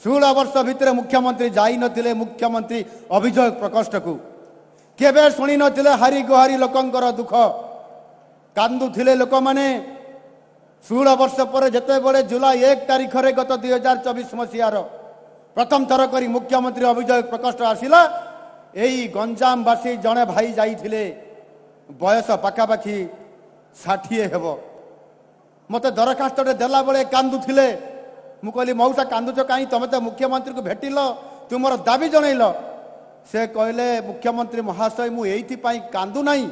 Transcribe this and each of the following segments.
16 वर्ष भितर मुख्यमंत्री जाई नथिले मुख्यमंत्री अभियोग प्रकोष्ठ को केबे शुणी नथिले हारी गुहारी लोकंकर दुख कांदुथिले लोक माने 16 वर्ष पर जेते बड़े जुलाई 1 तारिख रे गत 2024 मसीहार प्रथम थर करी मुख्यमंत्री अभियोग प्रकोष्ठ आसिला एई गंजामवासी जड़े भाई जाइथिले बयस पाखापाखि 60 हेबो मते दरखास्त देला बेले कांदुथिले मु कहली मौसा कांदुच कहीं तुम तो मुख्यमंत्री को भेटिल तुमर दाबी जनइल से कहले मुख्यमंत्री महाशय मु एइथि पई कांदु नाही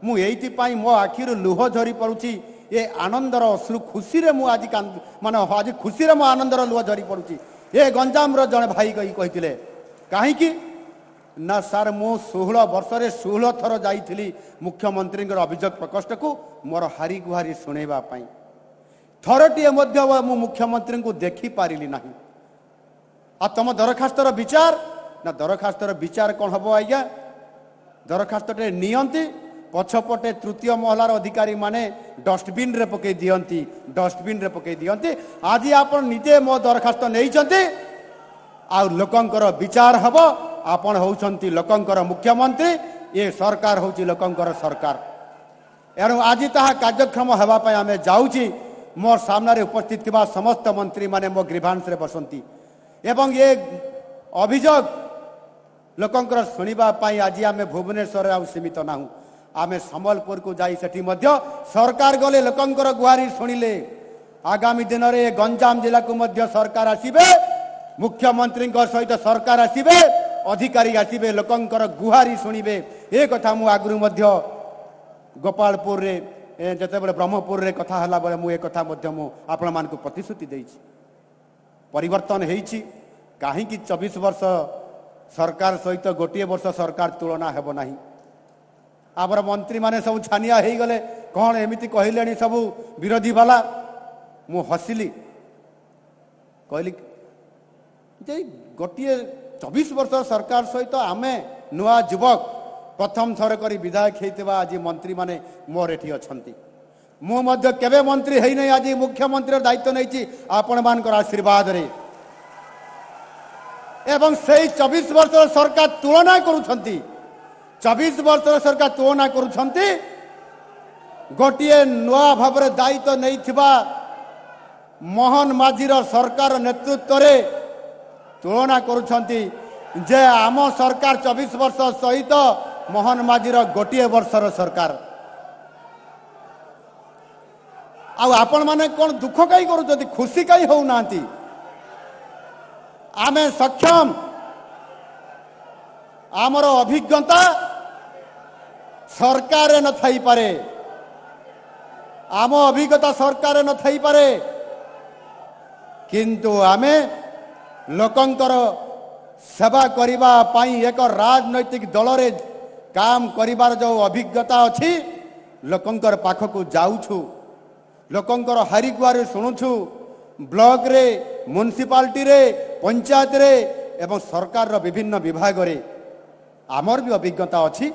मु एइथि पई मो आखिरु लुह झरी पड़ुची ए आनंदर अश्रु खुशी रे मु आज कांदु माने आज खुशी रे मो आनंदर लुह झरी पड़ुची ए गंजाम रो जने भाई कहिथिले काहे कि ना सार मु 16 वर्ष रे 16 थर जाइथिली मुख्यमंत्री अभियोग प्रकोष्ठ को मोर हारी गुहारी सुनेबा पई थरटीए मध्य मु मुख्यमंत्री को देखी पारिली नाही आ तुम दरखास्तर विचार ना दरखास्तर विचार कौन हम आज्ञा दरखास्त नियंती पछपटे तृतीय महलार अधिकारी माने डस्टबिन रे पकई दियंती डस्टबिन रे पकई दियंती आज आप निजे मो दरखास्त नहीं आ लोकंकर विचार हम आपण होउछंती लोकंकर मुख्यमंत्री ये सरकार होउची लोकंकर सरकार एणु आज ताहा कार्यक्रम हेबा पई आमे जाउची मोर सामने उपस्थित थिबा समस्त मंत्री माने मो ग्रीभांस रे बसंती एवं ये अभियोग लोकंकर सुनिबा पई आज आमे भुवनेश्वर आ सीमित नाहु आमे संबलपुर को जाई सेठी मध्य सरकार गले लोकंकर गुहारी सुनिले आगामी दिन रे गंजाम जिला को मध्य सरकार आसीबे मुख्यमंत्री सहित सरकार आसीबे अधिकारी आसीबे लोकंकर गुहारी सुनिबे ए कथा मु आगुरु मध्य गोपालपुर रे जते बड़े ब्रह्मपुर रे कथा हला बळे मु ए कथा मध्य मु आपण मान को प्रतिश्रुति देइछि परिवर्तन हेइछि काहे कि 24 वर्ष सरकार सहित गोटे वर्ष सरकार तुलना हेबो नाही आबर मंत्री माने सब छानिया हेई गले कोन एमिति कहिलेनी सब विरोधी वाला मु हसिली कहली जे गोटे 24 वर्ष सरकार सहित आमे नुआ युवक प्रथम थर करी विधायक हेतिबा आज मंत्री माने मोर एठी अछंती मु मध्य केबे मंत्री हेई नै आज मुख्यमंत्री दायित्व नैछि आपण मानकर आशीर्वाद रे एवं सेई 24 वर्ष सरकार तुलना करूछंती 24 वर्ष सरकार तुलना करूछंती गोटिए नुआ भाबरे दायित्व नैथिबा मोहन माझीर सरकार नेतृत्व रे तुलना करूछंती जे आम सरकार 24 वर्ष सहित मोहन माझीर गोटे वर्षर सरकार आपण माने कौन दुख कई करूछंती खुशी कई हो नांती आमे सक्षम आमर अभिज्ञता सरकार न थाई पारे आम अभिज्ञता सरकार न थाई पारे किंतु आमे लोकंकर सेवा करिबा पाई एक राजनैतिक दल रे काम करिबार जो अभिज्ञता अछि लोकंकर पाखकु जाउछु लोकंकर हारी गुहारी सुनुछु ब्लॉक रे म्युनिसिपालिटी रे पंचायत रे एवं सरकार रो विभिन्न विभाग रे आमर भी अभिज्ञता अछि